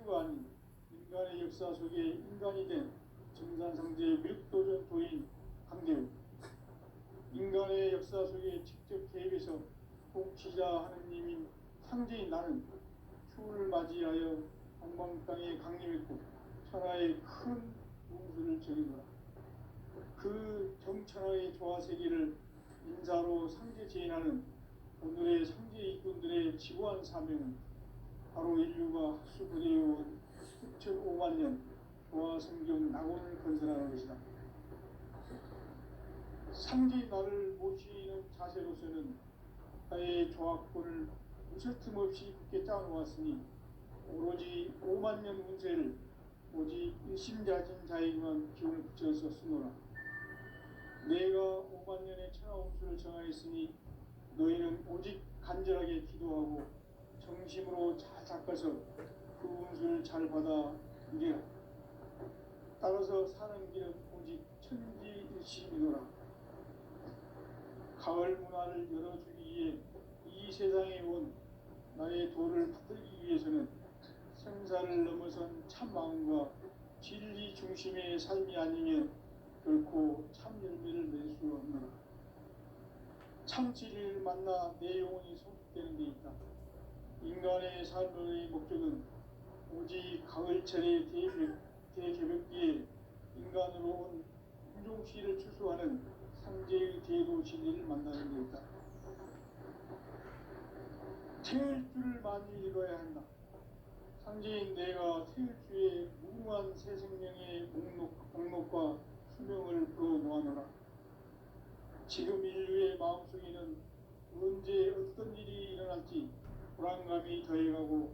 인류가 아닌 인간의 역사 속에 인간이 된 정산상제의 미륵도전 도인 강대우, 인간의 역사 속에 직접 개입해서 통치자 하느님인 상제인 나는 추운을 맞이하여 동방 땅에 강림했고 천하의 큰 무술을 정해노라. 그 정천하의 조화세계를 인사로 상제 제인하는 오늘의 상제 일꾼들의 지고한 사명은 바로 인류가 학수고대해온 6,500만 년 조화성경 낙원을 건설하는 것이다. 상제의 나를 모시는 자세로서는 나의 조화권을 무설 틈 없이 굳게 짜놓았으니 오로지 5만 년 운세를 오직 일심자진 자에게만 기운을 붙여서 쓰노라. 내가 5만 년의 천하운수를 정하였으니 너희는 오직 간절하게 기도하고 정심으로 잘 닦아서 그 운수를 잘 받아 이래라. 따라서 사는 길은 오직 천지일심이노라. 가을 문화를 열어주기 위해 이 세상에 온 나의 도를 받들기 위해서는 생사를 넘어선 참 마음과 진리 중심의 삶이 아니면 결코 참 열매를 낼 수 없노라. 참 진리를 만나 내 영혼이 성숙되는 데 있다. 인간의 삶의 목적은 오직 가을철의 대개벽기에 인간으로 온 인종시를 추수하는 상제의 대도 진리를 만나는 데 있다. 태을 줄을 많이 읽어야 한다. 상제인 내가 태을 주에 무궁한 새 생명의 목록과 수명을 풀어놓아노라. 지금 인류의 마음속에는 언제 어떤 일이 일어날지 불안감이 더해가고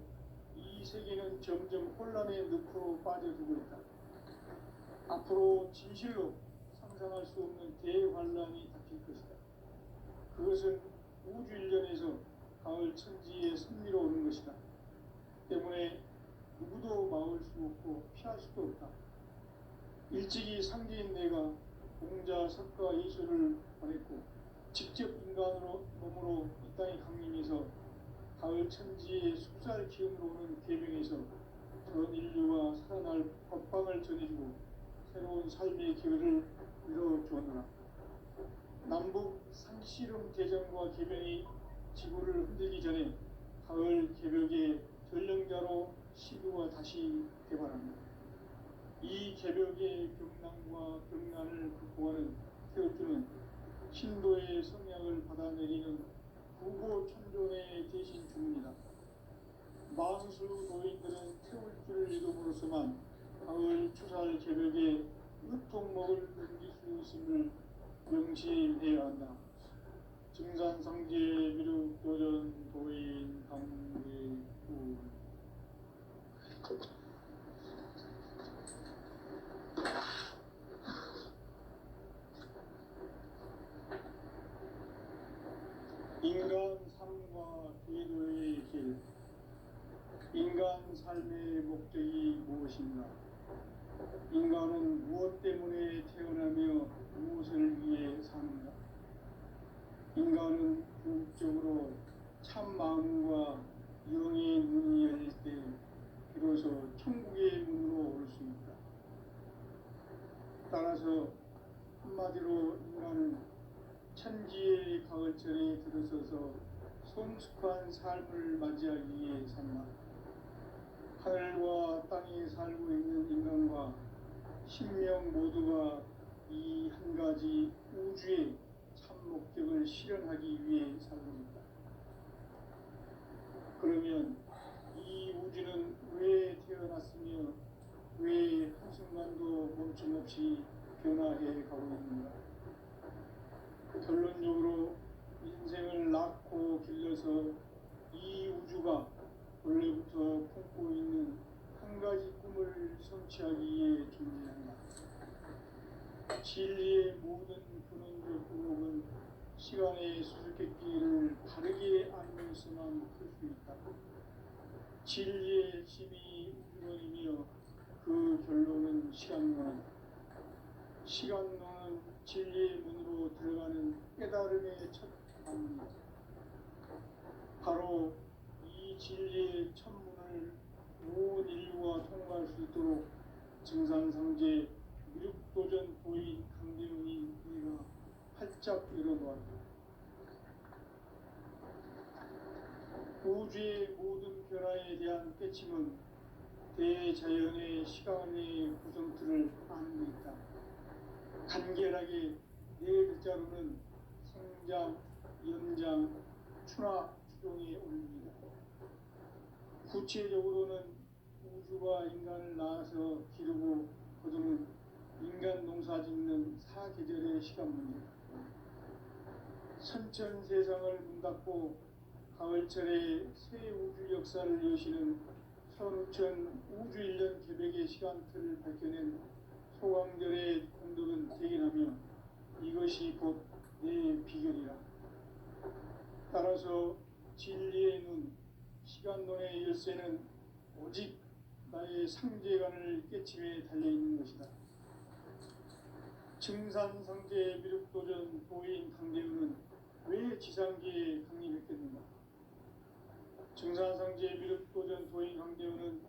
이 세계는 점점 혼란의 늪으로 빠져들고 있다. 앞으로 진실로 상상할 수 없는 대환란이 닥칠 것이다. 그것은 우주 일련에서 가을 천지의 섭리로 오는 것이다. 때문에 누구도 막을 수 없고 피할 수도 없다. 일찍이 상제인 내가 공자, 석가, 예수를 보냈고 직접 인간으로 몸으로 이 땅에 강림해서 가을 천지의 숲살 기운으로 오는 계명에서 전 인류가 살아날 법방을 전해주고 새로운 삶의 기회를 이뤄주었노라. 남북 상씨름 대전과 계명이 지구를 흔들기 전에 가을 개벽의 전령자로 시구가 다시 개발합니다. 이 개벽의 병난과 병난을 극복하는 태울주는 신도의 성약을 받아내리는 구고천존의 대신 주문이다. 만수 노인들은 태울주를 이름으로서만 가을 추살 개벽의 으통목을 넘길 수 있음을 명심해야 한다. 증산상제 미륵도전 도인 강대우. 인간 삶과 기도의 길. 인간 삶의 목적이 무엇인가? 인간은 무엇 때문에 태어나며 무엇을 위해 사는가? 인간은 궁극적으로 참 마음과 영의 문이 열릴 때 비로소 천국의 문으로 올 수 있다. 따라서 한마디로 인간은 천지의 가을철에 들어서서 성숙한 삶을 맞이하기 위해 산다. 하늘과 땅에 살고 있는 인간과 신명 모두가 이 한 가지 우주의 참 목적을 실현하기 위해 살고 있다. 그러면 이 우주는 왜 태어났으며 왜 한순간도 멈춤없이 변화해 가고 있는가? 결론적으로 인생을 낳고 길러서 이 우주가 원래부터 품고 있는 한 가지 꿈을 성취하기 위해 존재한다. 진리의 모든 근원적 의혹은 시간의 수수께끼를 바르게 알면서만 풀 수 있다. 진리의 핵심이 우주론이며 그 결론은 시간론이다. 시간론은 진리의 문으로 들어가는 깨달음의 첫 방문이다. 바로 이 진리의 첫 문을 온 인류가 통과할 수 있도록 증산상제 미륵도전 도인 강대훈이 우리가 활짝 열어놓았다. 우주의 모든 변화에 대한 깨침은 대자연의 시간의 구성틀을 아는 데 있다. 간결하게 네 글자로는 생장, 연장, 추나 추종에 올립니다. 구체적으로는 우주가 인간을 낳아서 기르고 거두는 인간 농사 짓는 사계절의 시간문이다. 선천 세상을 문 닫고 가을철에 새 우주 역사를 여시는 선우천 우주 1년 개백의 시간틀을 밝혀낸 소강절의 공덕은 대견하며 이것이 곧 내 비결이라. 따라서 진리의 눈, 시간론의 열쇠는 오직 나의 상제관을 깨침에 달려있는 것이다. 증산상제 미륵도전 도인 강대훈은 왜 지상계에 강림했겠는가? 증산상제 미륵도전 도인 강대훈은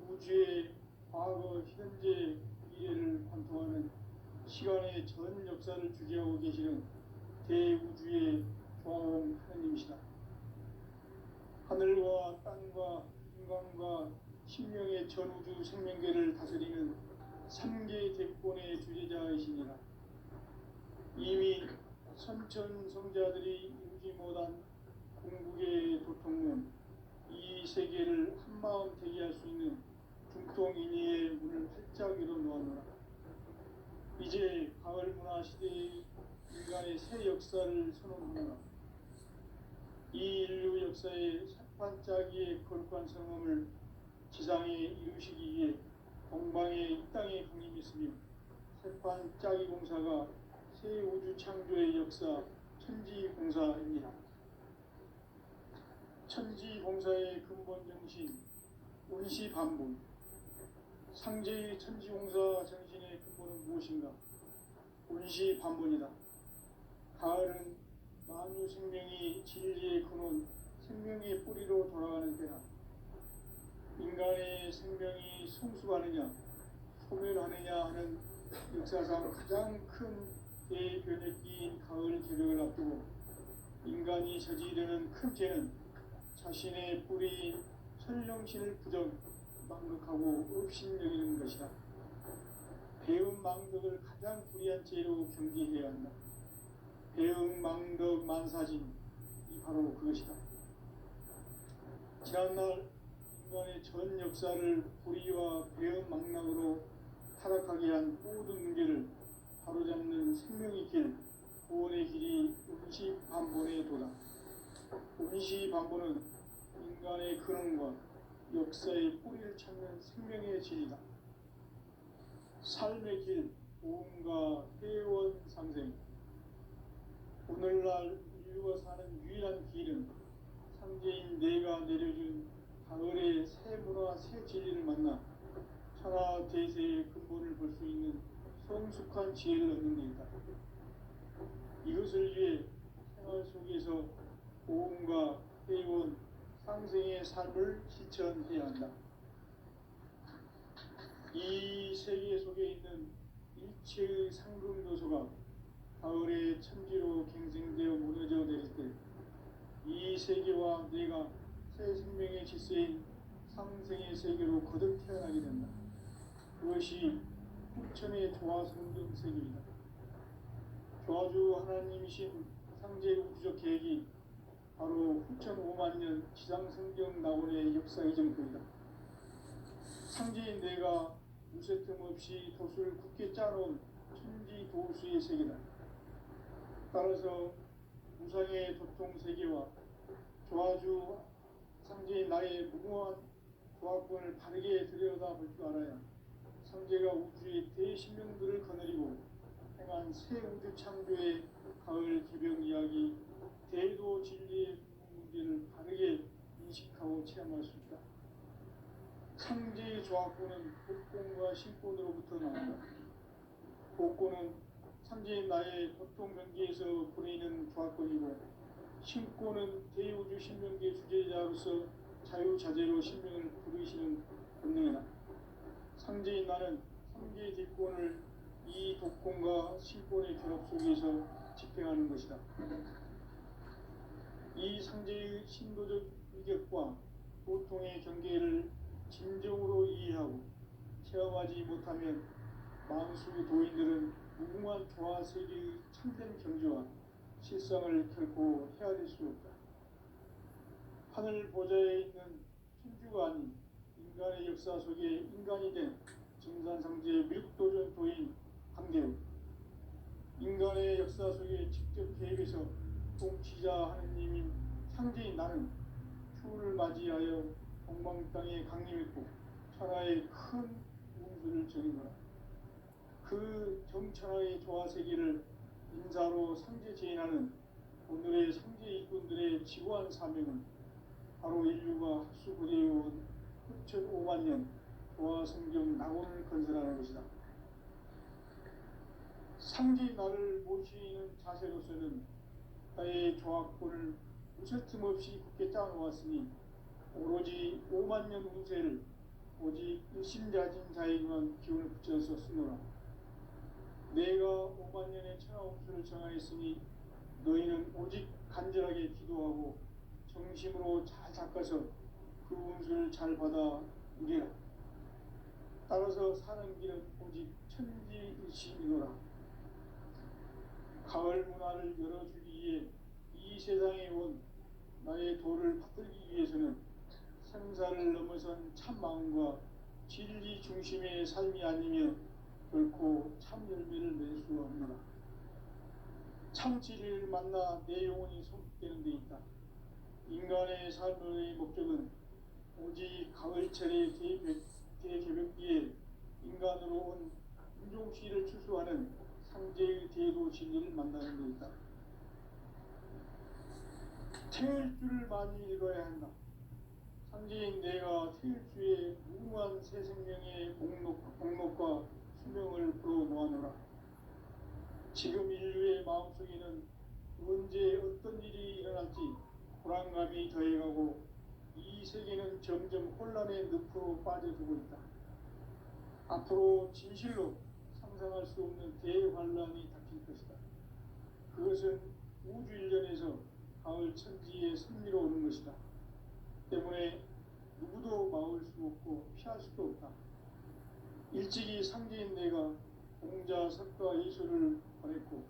우주의 과거, 현재, 미래를 관통하는 시간의 전 역사를 주재하고 계시는 대우주의 조화원 하나님이시다. 하늘과 땅과 인간과 신명의 전우주 생명계를 다스리는 3개 대권의 주제자이시니라. 이미 선천성자들이 이루지 못한 궁극의 도통문, 이 세계를 한마음 되게 할 수 있는 중통인의의 문을 활짝 열어놓았노라. 이제 가을 문화 시대의 인간의 새 역사를 선언하노라. 이 인류 역사의 반짝이의 거룩한 성험을 지상에 이루시기 위해 동방의 이 땅에 강림했으며 새반짝이 공사가 새 우주 창조의 역사 천지공사입니다. 천지공사의 근본 정신 운시반분. 상제의 천지공사 정신의 근본은 무엇인가? 운시반분이다. 가을은 만유 생명이 진리의 근원, 생명의 뿌리로 돌아가는 때다. 인간의 생명이 성숙하느냐, 소멸하느냐 하는 역사상 가장 큰 대변혁기인 가을 개벽을 앞두고 인간이 저지르는 큰 죄는 자신의 뿌리인 설령신을 부정, 망극하고 업신여기는 것이다. 배움 망덕을 가장 불의한 죄로 경계해야 한다. 배움 망덕 만사진, 이 바로 그것이다. 지난날 인간의 전 역사를 불의와 배움 망락으로 타락하게 한 모든 문제를 바로잡는 생명의 길, 구원의 길이 운시반본의 도다. 운시반본은 인간의 근원과 역사의 뿌리를 찾는 생명의 길이다. 삶의 길, 보험과 회원 상생. 오늘날 인류가 사는 유일한 길은 상제인 내가 내려준 가을의 새 문화, 새 진리를 만나 천하 대세의 근본을 볼 수 있는 성숙한 지혜를 얻는 데이다. 이것을 위해 생활 속에서 보험과 회원, 상생의 삶을 실천해야 한다. 이 세계 속에 있는 일체의 상금 요소가 가을의 천지로 갱생되어 무너져 내릴 때 이 세계와 내가 새 생명의 질서인 상생의 세계로 거듭 태어나게 된다. 그것이 후천의 조화성경 세계이다. 조화주 하나님이신 상제 우주적 계획이 바로 후천 5만 년 지상성경 낙원의 역사 이정표이다. 상제인 내가 무쇠 틈 없이 도수를 굳게 짜놓은 천지 도수의 세계다. 따라서 무상의 도통 세계와 조화주 상제인 나의 무모한 조화권을 바르게 들여다볼 줄 알아야 상제가 우주의 대신명들을 거느리고 행한 새 우주 창조의 가을 개벽 이야기, 대도 진리의 문제를 바르게 인식하고 체험할 수 있다. 상제의 조화권은 복권과 신권으로부터 나온다. 복권은 상제인 나의 보통 경계에서 보내는 조화권이고, 신권은 대우주 신명계 주제자로서 자유자재로 신명을 부르시는 본능이다. 현재의 나는 3개 기권을 이 독권과 실권의 결합 속에서 집행하는 것이다. 이 상제의 신도적 위격과 고통의 경계를 진정으로 이해하고 체험하지 못하면 만수 도인들은 무궁한 조화세계의 참된 경지와 실상을 결코 헤아릴 수 없다. 하늘 보좌에 있는 천주가 아닌 인간의 역사 속에 인간이 된 증산상제의 밀도전 도인 강대우, 인간의 역사 속에 직접 개입해서 통치자 하느님인 상제인 나는 추후를 맞이하여 동방 땅에 강림했고 천하의 큰 운수를 전이노라. 그 정천하의 조화세계를 인사로 상제 제인하는 오늘의 상제 일꾼들의 지고한 사명은 바로 인류가 합수부대해온 흡천 5만 년 조화성경 낙원을 건설하는 것이다. 상제의 나를 모시는 자세로서는 나의 조합권을 무설틈 없이 굳게 짜놓았으니 오로지 5만 년 운세를 오직 일심자진 자에게만 기운을 붙여서 쓰노라. 내가 5만 년의 천하운수를 정하였으니 너희는 오직 간절하게 기도하고 정심으로 잘 닦아서 그 운수를 잘 받아 누리라. 따라서 사는 길은 오직 천지일심이노라. 가을 문화를 열어주기 위해 이 세상에 온 나의 도를 받들기 위해서는 생사를 넘어선 참 마음과 진리 중심의 삶이 아니면 결코 참 열매를 낼 수 없노라. 참 진리를 만나 내 영혼이 성숙되는 데 있다. 인간의 삶의 목적은 오직 가을철의 대개벽기에 인간으로 온 인종시를 추수하는 상제의 대도 진리를 만나는 데 있다. 태을 줄을 많이 읽어야 한다. 상제인 내가 태일주의 무궁한 새 생명의 목록과 수명을 풀어놓아노라. 지금 인류의 마음속에는 언제 어떤 일이 일어날지 불안감이 더해가고 이 세계는 점점 혼란의 늪으로 빠져들고 있다. 앞으로 진실로 상상할 수 없는 대환란이 닥칠 것이다. 그것은 우주 일련에서 가을 천지의 승리로 오는 것이다. 때문에 누구도 막을 수 없고 피할 수도 없다. 일찍이 상제인 내가 공자, 석가, 예수를 보냈고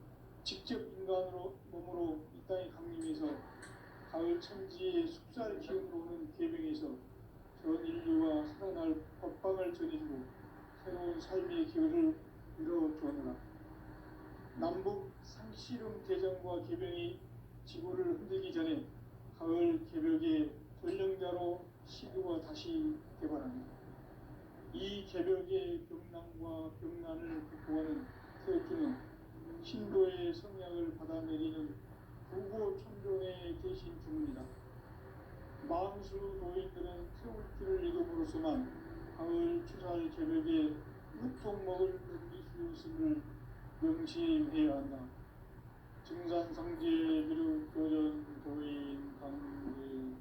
직접 인간으로 몸으로 이 땅에 강림해서 가을 천지의 숲살 기운으로 오는 계명에서 전 인류가 살아날 법방을 전해주고 새로운 삶의 기회를 이뤄주었노라. 남북 상씨름 대전과 계병이 지구를 흔들기 전에 가을 개벽의 전령자로 시도가 다시 개발합니다. 이 개벽의 병난과 병난을 극복하는 태극기는 신도의 성향을 받아내리는 부고천종의 대신 주문이다. 만수 도인들은 태울 길을 읽음으로써만 가을 추살 개벽의 유통먹을 넘길 수 있음을 명심해야 한다. 증산상제 비루 교전 도인 강제구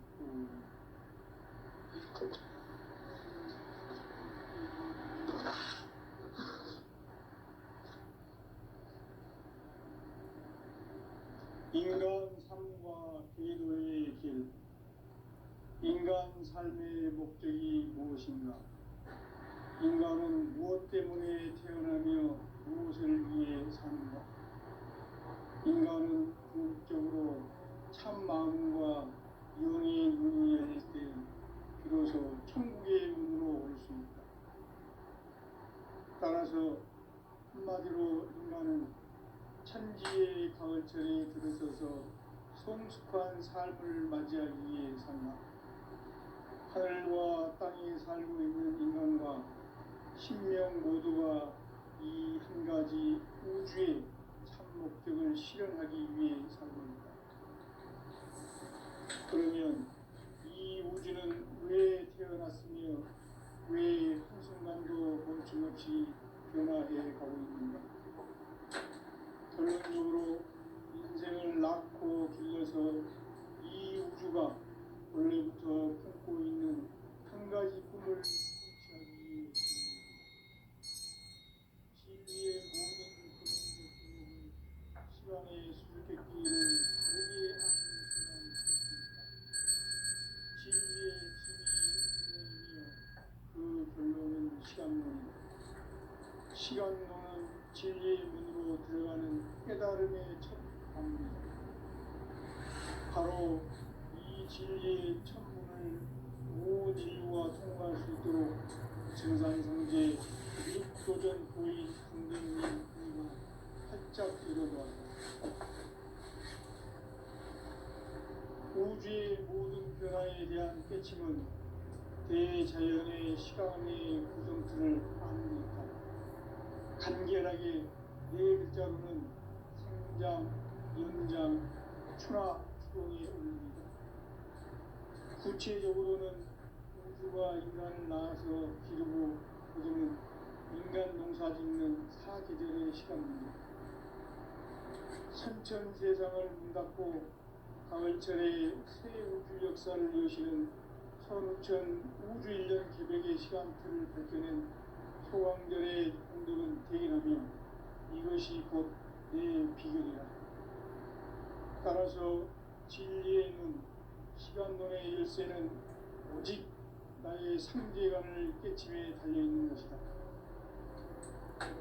인간 삶과 계도의 길. 인간 삶의 목적이 무엇인가? 인간은 무엇 때문에 태어나며 무엇을 위해 사는가? 인간은 궁극적으로 참 마음과 영의 문이 열릴 때 비로소 천국의 문으로 올 수 있다. 따라서 한마디로 인간은 천지의 가을철에 들어서서 성숙한 삶을 맞이하기 위해 산다. 하늘과 땅에 살고 있는 인간과 신명 모두가 이 한 가지 우주의 참 목적을 실현하기 위해 살고 있다. 그러면 이 우주는 왜 태어났으며 왜 한순간도 멈춤없이 변화해 가고 있는가? 결론적으로 인생을 낳고 길러서 이 우주가 원래부터 품고 있는 한 가지 꿈을 성취하기 위해 시간론은 진리의 문으로 들어가는 깨달음의 첫 방문이다. 바로 이 진리의 첫 문을 온 인류가 통과할 수 있도록 증산성제 육도전 보인 강대님 그리고 활짝 열어놓았다. 우주의 모든 변화에 대한 깨침은 대자연의 시간의 구성틀을 아닙니까? 간결하게 네 글자로는 생장, 연장, 추나 추동에 올립니다. 구체적으로는 우주가 인간을 낳아서 기르고 거두는 인간 농사 짓는 사계절의 시간입니다. 선천 세상을 문 닫고 가을철에 새 우주 역사를 여시는 선우천 우주 1년 개백의 시간틀을 밝혀낸 소강절의 공덕은 대견하며 이것이 곧 내 비결이라. 따라서 진리의 눈, 시간론의 열쇠는 오직 나의 상제관을 깨침에 달려있는 것이다.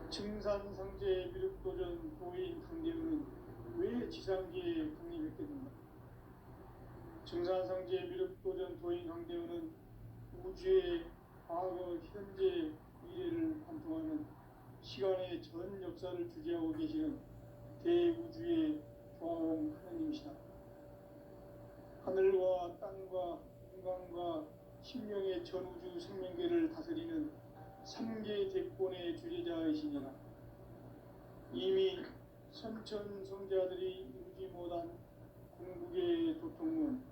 증산상제 미륵도전 도인 강대우는 왜 지상계에 국립했겠는가? 증산상제 미륵도전 도인 강대우는 우주의 과거, 현재, 미래를 관통하는 시간의 전 역사를 주재하고 계시는 대우주의 조화홍 하나님이시다. 하늘과 땅과 인간과 신명의 전우주 생명계를 다스리는 삼계 대권의 주제자이시니라. 이미 선천성자들이 이루지 못한 궁극의 도통문,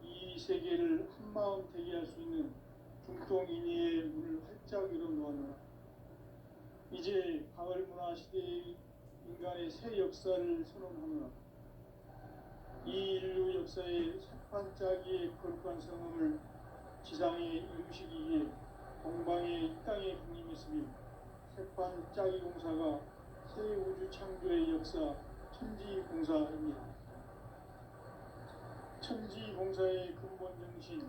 이 세계를 한마음 대기할 수 있는 중통인의의 문을 활짝 열어놓았노라. 이제 가을 문화 시대의 인간의 새 역사를 선언하노라. 이 인류 역사의 색반짝이의 거룩한 성함을 지상에 이루시기 위해 동방의 이 땅에 국림했으며 색반짝이 공사가 새 우주 창조의 역사 천지공사입니다. 천지공사의 근본 정신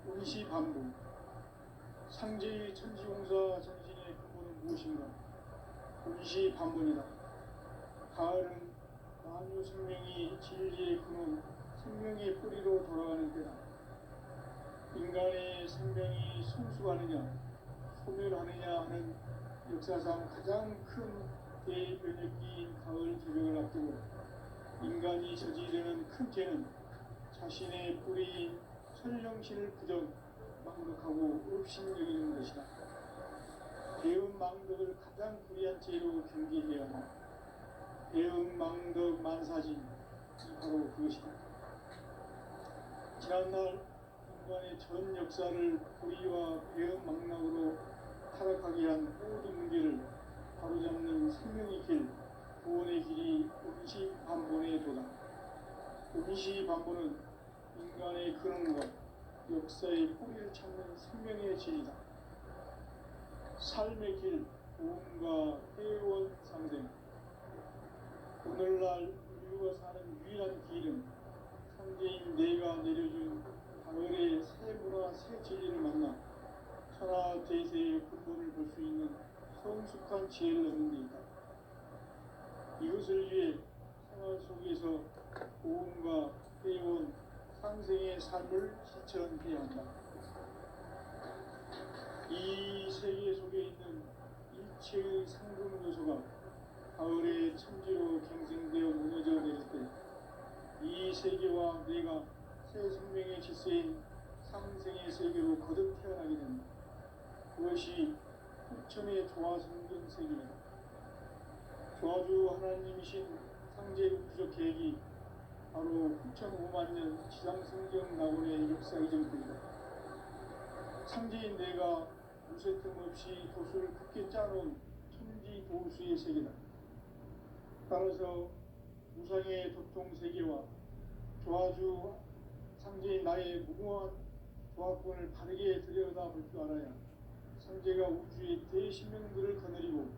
운시반복. 상제의 천지공사 정신의 근본은 무엇인가? 운시반복이다. 가을은 만유 생명이 진리의 근원, 생명의 뿌리로 돌아가는 때다. 인간의 생명이 성숙하느냐, 소멸하느냐 하는 역사상 가장 큰 대변혁기인 가을 개벽을 앞두고 인간이 저지르는 큰 죄는 자신의 뿌리인 설령신을 부정, 망덕하고 업신여기는 것이다. 배은 망덕을 가장 불의한 죄로 경계해야 한다. 배은 망덕 만사진이 바로 그것이다. 지난날 인간의 전 역사를 불의와 배은 망락으로 타락하게 한 모든 문제를 바로잡는 생명의 길, 구원의 길이 운시반본의 도다. 운시반본은 인간의 근원과 역사의 뿌리를 찾는 생명의 진리다. 삶의 길, 구원과 회원 상생. 오늘날 인류가 사는 유일한 길은 상제인 내가 내려준 가을의 새 문화, 새 진리를 만나 천하 대세의 근본을 볼 수 있는 성숙한 지혜를 얻는 데 있다. 이것을 위해 생활 속에서 고음과 회원, 상생의 삶을 실천해야 한다. 이 세계 속에 있는 일체의 상금 요소가 가을의 천지로 갱생되어 무너져 내릴 때 이 세계와 내가 새 생명의 질서인 상생의 세계로 거듭 태어나게 된다. 그것이 후천의 조화성전 세계이다. 조화주 하나님이신 상제 우주적 계획이 바로 후천 5만년 지상성경 낙원의 역사 이전입니다. 상제인 내가 무쇠 틈 없이 도수를 굳게 짜놓은 천지 도수의 세계다. 따라서 무상의 도통 세계와 조화주 상제인 나의 무궁한 조화권을 바르게 들여다볼 줄 알아야 상제가 우주의 대신명들을 거느리고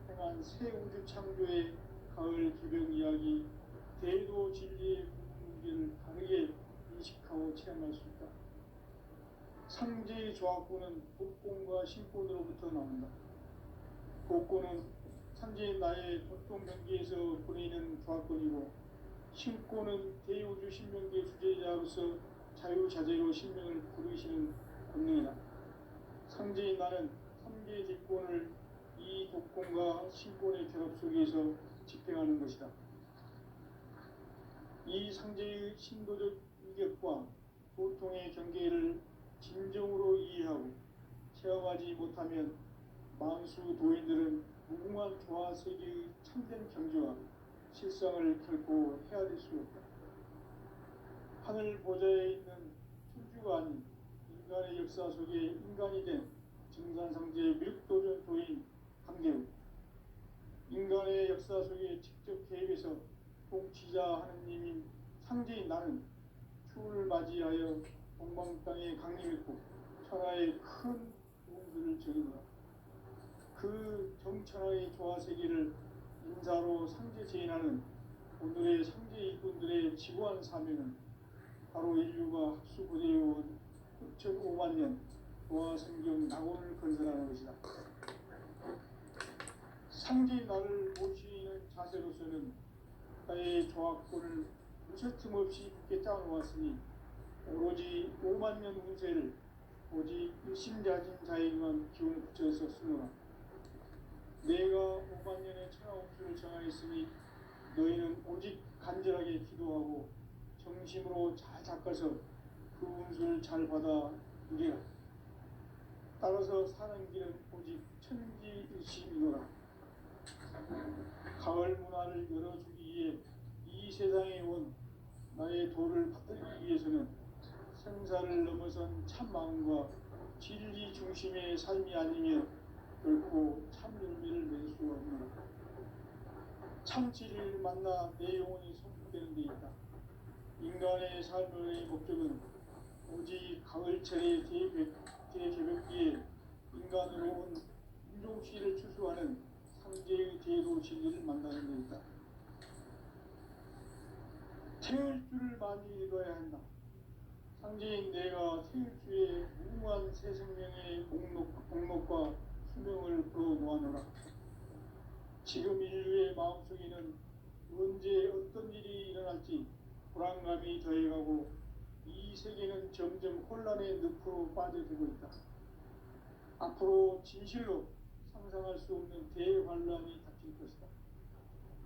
행한 새 우주 창조의 가을 개벽 이야기, 대도 진리의 궁극을 바르게 인식하고 체험할 수 있다. 상제의 조화권은 복권과 신권으로부터 나온다. 복고는 상제인 나의 고통병기에서 보내는 조합권이고, 신고는 대우주 신명계 주제자로서 자유자재로 신명을 부르시는 권능이다. 상제인 나는 3개 직권을 이 독권과 신권의 결합 속에서 집행하는 것이다. 이 상제의 신도적 위격과 고통의 경계를 진정으로 이해하고 체험하지 못하면 만수 도인들은 무궁한 조화세계의 참된 경지와 실상을 결코 헤아릴 수 없다. 하늘 보좌에 있는 천주가 아닌 인간의 역사 속에 인간이 된 증산상제의 밀도전 도인 강대우, 인간의 역사 속에 직접 개입해서 통치자 하느님인 상제인 나는 추운을 맞이하여 동방 땅에 강림했고 천하의 큰 공수를 저리노라. 그 정천하의 조화세계를 인사로 상제 제인하는 오늘의 상제 일꾼들의 지구한 사명은 바로 인류가 합수부대해온 6,500만 년 조화성경 낙원을 건설하는 것이다. 상제인 나를 모시는 자세로서는 나의 조합권을 무쇠틈 없이 굳게 짜놓았으니 오로지 5만 년 운세를 오직 일심자진 자에게만 기운을 붙여서 쓰노라. 내가 5만 년의 천하운수를 정하였으니 너희는 오직 간절하게 기도하고 정심으로 잘 닦아서 그 운수를 잘 받아 누리라. 따라서 사는 길은 오직 천지일심이노라. 가을 문화를 열어주기 위해 이 세상에 온 나의 도를 받들기 위해서는 생사를 넘어선 참 마음과 진리 중심의 삶이 아니면 결코 참 열매를 맺을 수 없노라. 참 진리를 만나 내 영혼이 성숙되는 데 있다. 인간의 삶의 목적은 오직 가을철의 대개벽기에 인간으로 온 인종씨를 추수하는 상제의 제도 진리를 만나는 데 있다. 태일주를 많이 읽어야 한다. 상제인 내가 태일주의 무궁한 새 생명의 목록과 수명을 풀어놓아노라. 지금 인류의 마음속에는 언제 어떤 일이 일어날지 불안감이 더해가고 이 세계는 점점 혼란의 늪으로 빠져들고 있다. 앞으로 진실로 상상할 수 없는 대환란이 닥칠 것이다.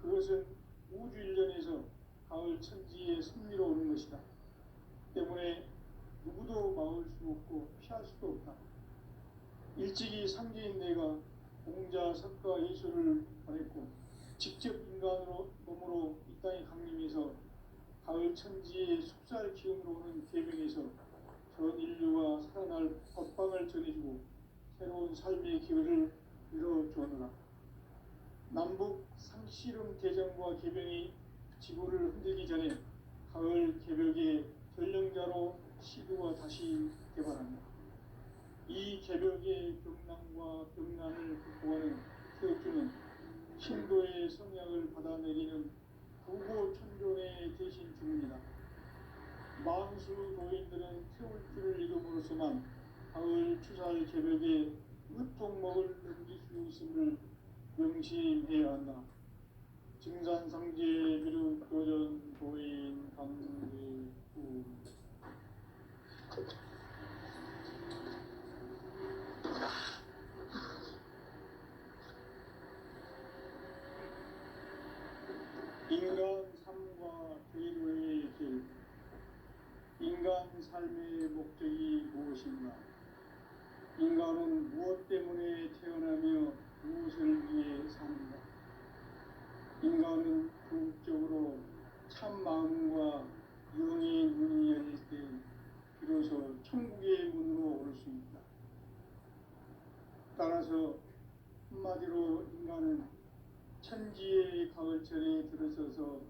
그것은 우주 일련에서 가을 천지의 승리로 오는 것이다. 때문에 누구도 막을 수 없고 피할 수도 없다. 일찍이 상제인 내가 공자, 석가, 예수를 보냈고 직접 인간으로 몸으로 이 땅에 강림해서 가을 천지의 숙살 기운으로 오는 계명에서 전 인류가 살아날 법방을 전해주고 새로운 삶의 기회를 이뤄주었노라. 남북 상씨름 대전과 계병이 지구를 흔들기 전에 가을 개벽의 전령자로 시구가 다시 개발한다. 이 개벽의 병난과 병난을 극복하는 태극주는 신도의 성약을 받아내리는 부고천존의 대신 주문이다. 만수 도인들은 태울주를 이름으로서만 가을 추살 개벽의 으통목을 넘길 수 있음을 명심해야 한다. 증산상제 비루 교전 도인 강대우. 인간 삶과 제도의 길. 인간 삶의 목적이 무엇인가? 인간은 무엇 때문에 태어나며 무엇을 위해 사는가? 인간은 궁극적으로 참 마음과 영의 문이 열릴 때 비로소 천국의 문으로 올 수 있다. 따라서 한마디로 인간은 천지의 가을철에 들어서서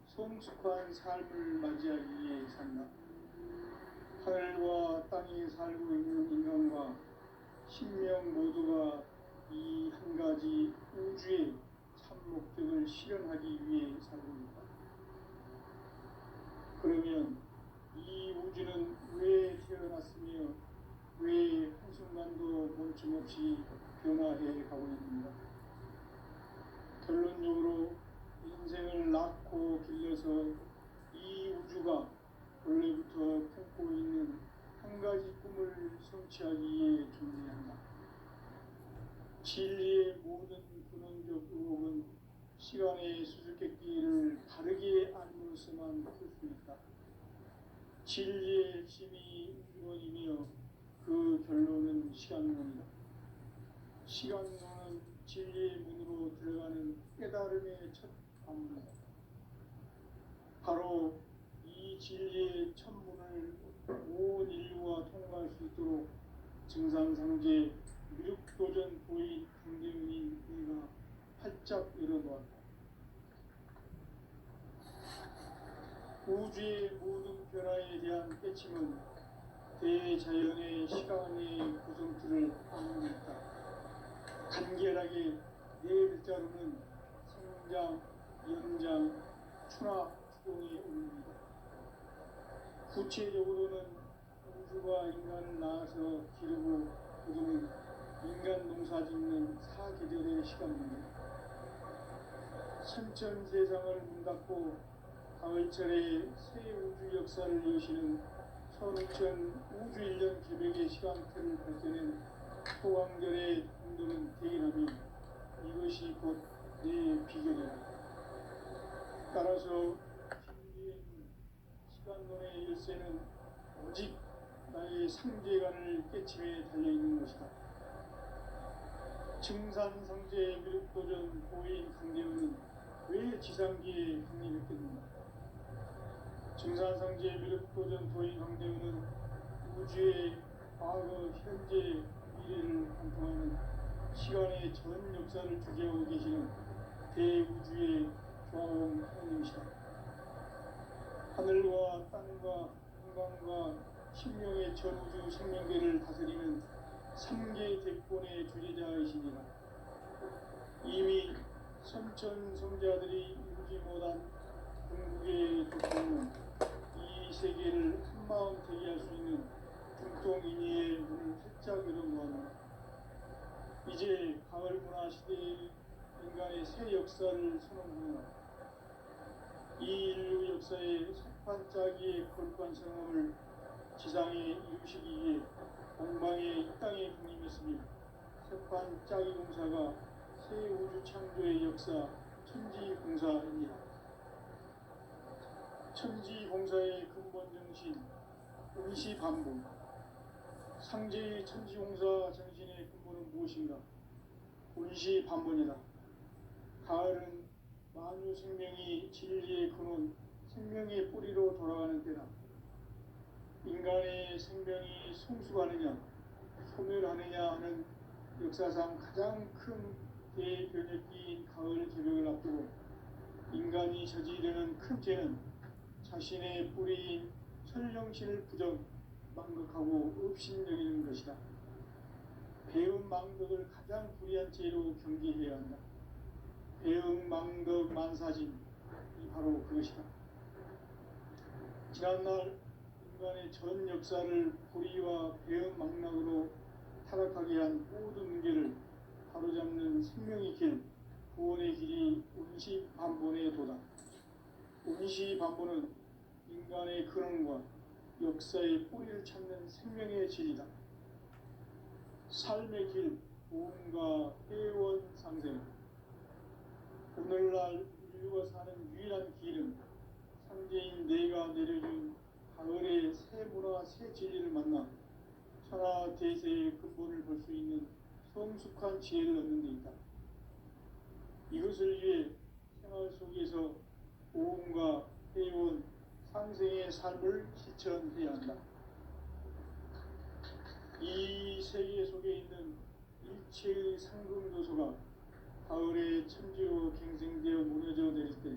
성숙한 삶을 맞이하기 위해 산다. 하늘과 땅에 살고 있는 인간과 신명 모두가 이 한 가지 우주의 참 목적을 실현하기 위해 살고 있다. 그러면 이 우주는 왜 태어났으며 왜 한순간도 멈춤없이 변화해 가고 있는가? 결론적으로 인생을 낳고 길러서 이 우주가 원래부터 품고 있는 한 가지 꿈을 성취하기 위해 존재한다. 진리의 모든 근원적 의혹은 시간의 수수께끼를 바르게 알므로서만 풀 수 있다. 진리의 핵심이 우주론이며 그 결론은 시간론이다. 시간론은 진리의 문으로 들어가는 깨달음의 첫 관문이다. 바로 이 진리의 첫 문을 온 인류가 통과할 수 있도록 증산상제 미륵도전 보인 강대훈이 내가 활짝 열어놓았다. 우주의 모든 변화에 대한 깨침은 대자연의 시간의 구성틀을 아우른다. 간결하게 네 글자로는 성장, 연장, 추락, 추동의 의미입니다. 구체적으로는 우주가 인간을 낳아서 기르고 거두는 인간 농사짓는 사계절의 시간입니다. 선천세상을 문닫고 가을철에 새 우주 역사를 여시는 선우천 우주일년 개벽의 시간틀을 펼쳐낸 소강절의 운동은 대인하며 이것이 곧 내 비결이다. 따라서 진리의 시간론의 열쇠는 오직 나의 상제관을 깨침에 달려있는 것이다. 증산상제 미륵도전 보인 강대훈은 왜 지상기에 강림했겠는가? 증산상제 미륵도전 보인 강대훈은 우주의 과거, 현재, 미래를 관통하는 시간의 전 역사를 주재하고 계시는 대우주의 조화원 하나님이시다. 하늘과 땅과 한강과 신명의 전우주 생명계를 다스리는 3개 대권의 주제자이시니라. 이미 선천성자들이 이루지 못한 궁극의 도통은 이 세계를 한마음 되게 할 수 있는 중동인의의 문을 활짝 열어놓았노라. 이제 가을 문화 시대의 인간의 새 역사를 선언하노라. 이 인류 역사의 석판짜기의 거룩한 성함을 지상에 이루시기 위해 공방에 이 땅에 군림했으며 석판짜기 공사가 새 우주 창조의 역사 천지공사입니다. 천지공사의 근본 정신 운시반복. 상제의 천지공사 정신의 근본은 무엇인가? 운시반복이다. 가을은 만유 생명이 진리의 근원, 생명의 뿌리로 돌아가는 때다. 인간의 생명이 성숙하느냐, 소멸하느냐 하는 역사상 가장 큰 대변혁기인 가을 개벽을 앞두고 인간이 저지르는 큰 죄는 자신의 뿌리인 천령신을 부정, 망극하고 업신여기는 것이다. 배음 망덕을 가장 불의한 죄로 경계해야 한다. 배음 망덕 만사진이 바로 그것이다. 지난날 인간의 전 역사를 불의와 배음 망락으로 타락하게 한 모든 문제를 바로잡는 생명의 길, 구원의 길이 운시반본의 도다. 운시반본은 인간의 근원과 역사의 뿌리를 찾는 생명의 진리다. 삶의 길, 보험과 회원 상생. 오늘날 인류가 사는 유일한 길은 상제인 내가 내려준 가을의 새 문화, 새 진리를 만나 천하 대세의 근본을 볼 수 있는 성숙한 지혜를 얻는 데 있다. 이것을 위해 생활 속에서 보험과 회원, 상생의 삶을 실천해야 한다. 이 세계 속에 있는 일체의 상금 요소가 가을의 천지로 갱생되어 무너져 내릴 때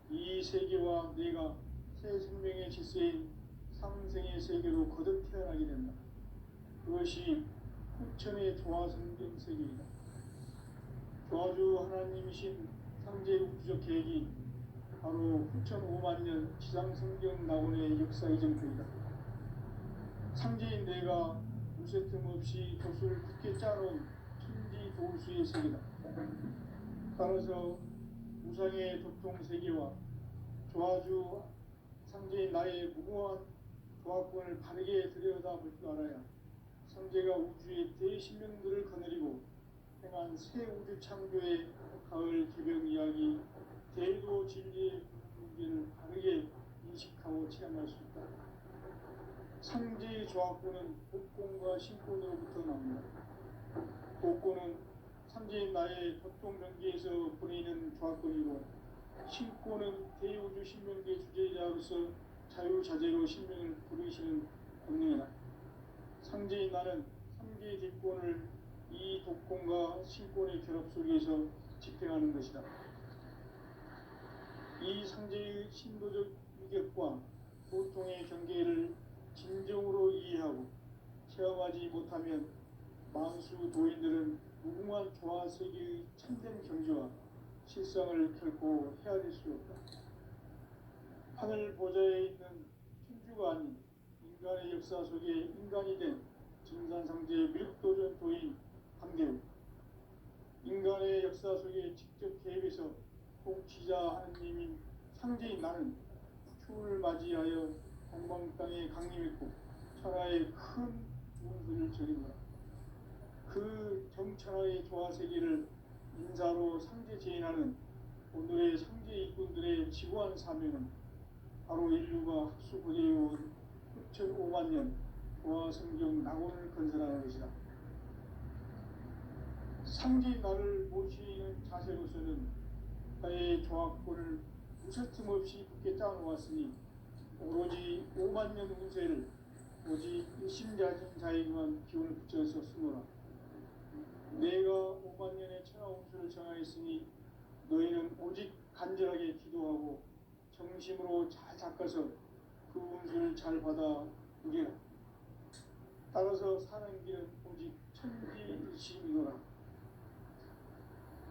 이 세계와 내가 새 생명의 질서인 상생의 세계로 거듭 태어나게 된다. 그것이 후천의 조화성경 세계이다. 조화주 하나님이신 상제 우주적 계획이 바로 후천 5만년 지상성경 낙원의 역사 이전표이다. 상제인 내가 무쇠 틈 없이 도수를 굳게 짜놓은 천지 도수의 세계다. 따라서 우상의 도통 세계와 조화주 상제인 나의 무고한 조합권을 바르게 들여다볼 줄 알아야 성제가 우주의 대신명들을 거느리고 행한 새 우주 창조의 가을 개벽 이야기, 대도 진리의 문제를 바르게 인식하고 체험할 수 있다. 상제의 조합권은 복권과 신권으로부터 나옵니다. 복권은 상제인 나의 도통 경계에서 보내는 조합권이고, 신권은 대우주 신명계 주제자로서 자유자재로 신명을 부르시는 권능이다. 상제인 나는 3개의 뒷권을 이 독권과 신권의 결합 속에서 집행하는 것이다. 이 상제의 신도적 유격과 보통의 경계를 진정으로 이해하고 체험하지 못하면 만수 도인들은 무궁한 조화 세계의 참된 경지와 실상을 결코 헤아릴 수 없다. 하늘 보좌에 있는 천주가 아닌 인간의 역사 속에 인간이 된 증산상제의 밀도전 도인 강대우, 인간의 역사 속에 직접 개입해서 통치자 하느님인 상제인 나는 추을 맞이하여 동방 땅에 강림했고 천하의 큰 운수를 전인다. 그 정천하의 조화세계를 인사로 상제 제인하는 오늘의 상제 일꾼들의 지구한 사명은 바로 인류가 학수고대해온 6,500만 년 조화성경 낙원을 건설하는 것이다. 상제인 나를 모시는 자세로서는 나의 조합권을 무설틈 없이 굳게 짜놓았으니 오로지 5만 년 운세를 오직 일심자진 자에게만 기운을 붙여서 쓰노라. 내가 5만 년의 천하 운수를 정하였으니 너희는 오직 간절하게 기도하고 정심으로 잘 닦아서 그 운수를 잘 받아 누리라. 따라서 사는 길은 오직 천지일심이노라.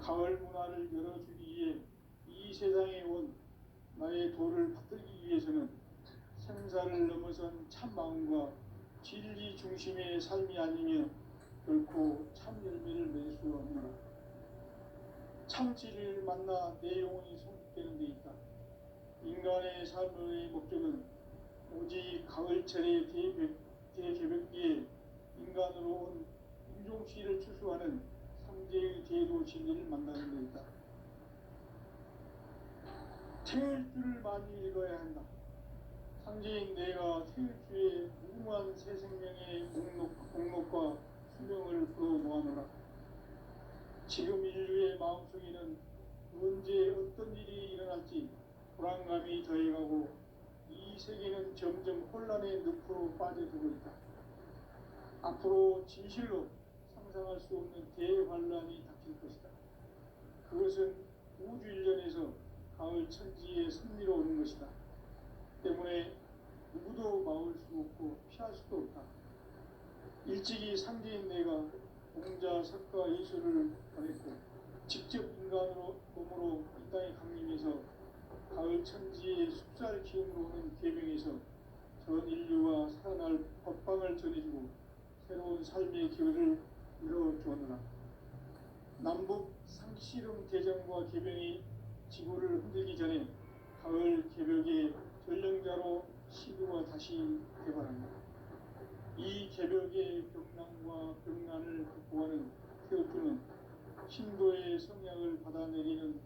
가을 문화를 열어주기 위해 이 세상에 온 나의 도를 받들기 위해서는 생사를 넘어선 참 마음과 진리 중심의 삶이 아니면 결코 참 열매를 맺을 수 없노라. 참 진리를 만나 내 영혼이 성숙되는 데 있다. 인간의 삶의 목적은 오직 가을철의 대개벽기에 인간으로 온 인종시를 추수하는 상제의 제도 진리를 만나는 데 있다. 태일주를 많이 읽어야 한다. 상제인 내가 태일주의 무궁한 새 생명의 목록과 수명을 풀어 놓아노라. 지금 인류의 마음속에는 언제 어떤 일이 일어날지 불안감이 더해가고 이 세계는 점점 혼란의 늪으로 빠져들고 있다. 앞으로 진실로 상상할 수 없는 대환란이 닥칠 것이다. 그것은 우주 일련에서 가을 천지의 섭리로 오는 것이다. 때문에 누구도 막을 수 없고 피할 수도 없다. 일찍이 상제인 내가 공자, 석가, 예수를 보냈고 직접 인간으로 몸으로 이 땅에 강림해서 가을 천지의 숲살 기운으로 오는 계명에서 전 인류가 살아날 법방을 전해주고 새로운 삶의 기회를 이뤄주었노라. 남북 상씨름 대전과 계병이 지구를 흔들기 전에 가을 개벽의 전령자로 시구가 다시 개발한다. 이 개벽의 격난과 병난을 극복하는 태우주는 신도의 성향을 받아내리는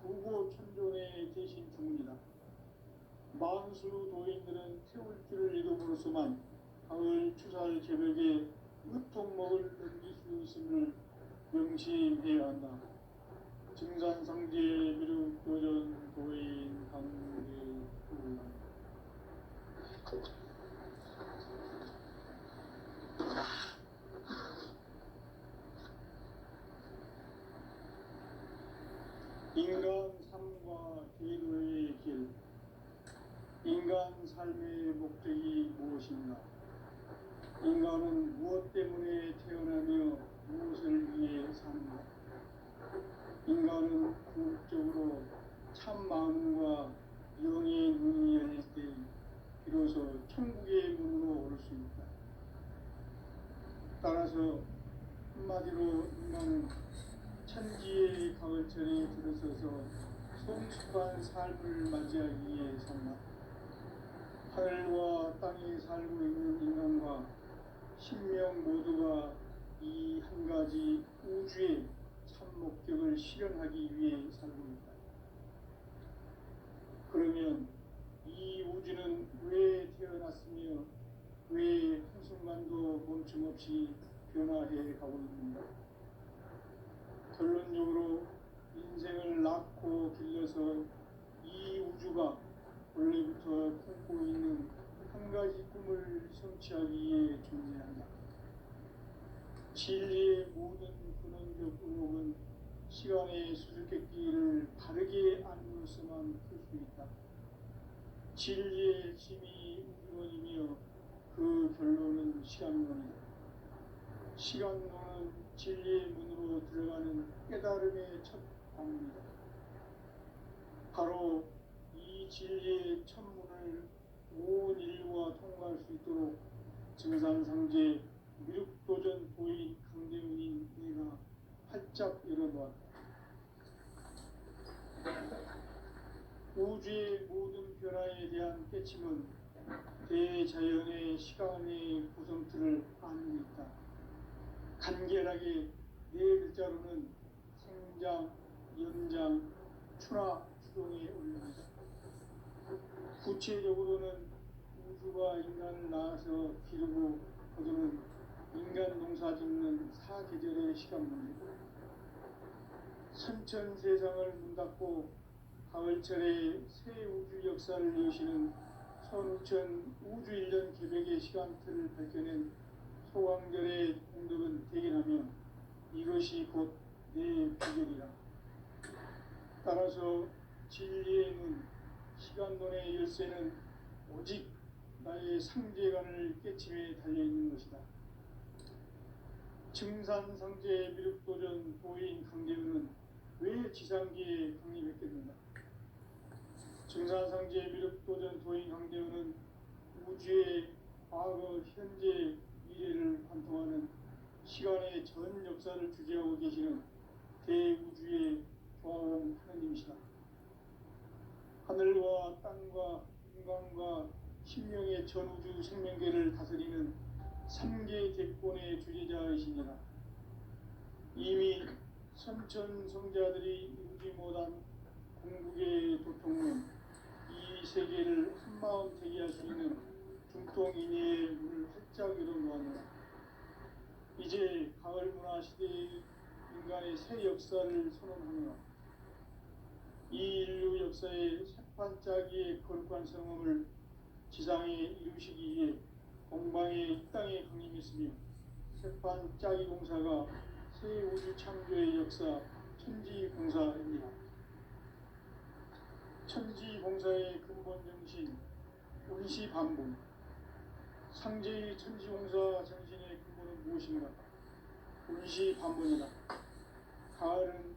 부고천존의 대신 주문이다. 만수 도인들은 태울주를 이름으로서만 가을 추살 개벽에 으통목을 넘길 수 있음을 명심해야 한다. 증산상제 미륵도전 도인 강대우. 인간 삶과 기도의 길. 인간 삶의 목적이 무엇인가? 인간은 무엇 때문에 태어나며 무엇을 위해 사는가? 인간은 궁극적으로 참 마음과 영의 눈이 열릴 때 비로소 천국의 문으로 올 수 있다. 따라서 한마디로 인간은 천지의 가을철에 들어서서 성숙한 삶을 맞이하기 위해 산다. 하늘과 땅에 살고 있는 인간과 신명 모두가 이 한 가지 우주의 참 목적을 실현하기 위해 살고 있다. 그러면 이 우주는 왜 태어났으며 왜 한순간도 멈춤없이 변화해 가고 있는가? 결론적으로 인생을 낳고 길러서 이 우주가 원래부터 품고 있는 한 가지 꿈을 성취하기 위해 존재한다. 진리의 모든 근원적 의혹은 시간의 수수께끼를 바르게 알므로서만 풀 수 있다. 진리의 핵심이 우주론이며 그 결론은 시간론이다. 시간론은 진리의 문으로 들어가는 깨달음의 첫 방문이다. 바로 이 진리의 첫 문을 온 인류가 통과할 수 있도록 증산상제 미륵도전 도인 강대훈인 내가 활짝 열어놓았다. 우주의 모든 변화에 대한 깨침은 대자연의 시간의 구성틀을 안고 있다. 간결하게 네 글자로는 생장, 연장, 추나 추동에 올립니다. 구체적으로는 우주가 인간을 낳아서 기르고 거두는 인간 농사 짓는 사계절의 시간문이고, 선천세상을 문닫고 가을철에 새 우주 역사를 여시는 선우천 우주일년 계백의 시간틀을 밝혀낸 소강절의 공덕은 대견하며 이것이 곧 내 비결이라. 따라서 진리의 문, 시간론의 열쇠는 오직 나의 상제관을 깨침에 달려있는 것이다. 증산상제 미륵도전 도인 강대훈은 왜 지상기에 강림했겠는가? 증산상제 미륵도전 도인 강대훈은 우주의 과거, 현재, 미래를 관통하는 시간의 전 역사를 주재하고 계시는 대우주의 조화원 하느님이시다. 하늘과 땅과 인간과 신명의 전우주 생명계를 다스리는 3개 객권의 주제자이시니라. 이미 선천성자들이 이루지 못한 궁극의 도통론, 이 세계를 한마음 대기할 수 있는 중통인의의 문을 활짝 열어놓았노라. 이제 가을 문화 시대의 인간의 새 역사를 선언하노라. 이 인류 역사의 새판짜기의 거룩한 성험을 지상에 이루시기 위해 공방에 이 땅에 강림했으며, 새판짜기 공사가 새 우주 창조의 역사 천지공사입니다. 천지공사의 근본 정신, 운시반본. 상제의 천지공사 정신의 근본은 무엇인가? 운시반본이다. 가을은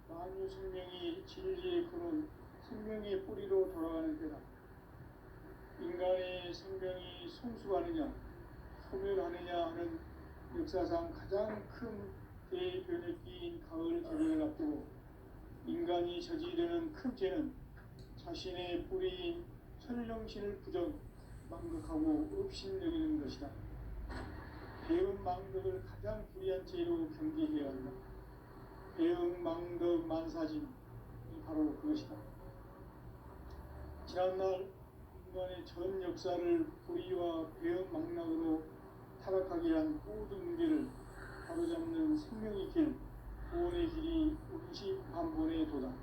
만유 생명이 진리의 근원, 생명의 뿌리로 돌아가는 때다. 인간의 생명이 성숙하느냐, 소멸하느냐 하는 역사상 가장 큰 대변혁기인 가을 계절을 앞두고 인간이 저지르는 큰 죄는 자신의 뿌리인 천령신을 부정, 망극하고 업신여기는 것이다. 배은 망덕을 가장 불의한 죄로 경계해야 한다. 배은 망덕 만사짐이 바로 그것이다. 지난날 인간의 전 역사를 불의와 배은 망락으로 타락하게 한 모든 문제를 바로잡는 생명의 길, 구원의 길이 운시반본의 도다.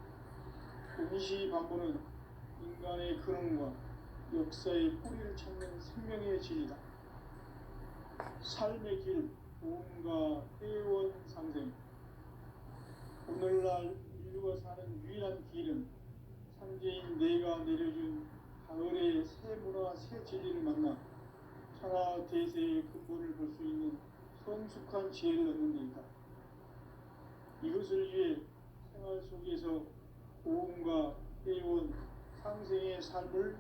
운시반본은 인간의 근원과 역사의 뿌리를 찾는 생명의 진리다. 삶의 길, 보험과 회원 상생. 오늘날 인류가 사는 유일한 길은 상제인 내가 내려준 가을의 새 문화, 새 진리를 만나 천하 대세의 근본을 볼 수 있는 성숙한 지혜를 얻는 데 있다. 이것을 위해 생활 속에서 보험과 회원, 상생의 삶을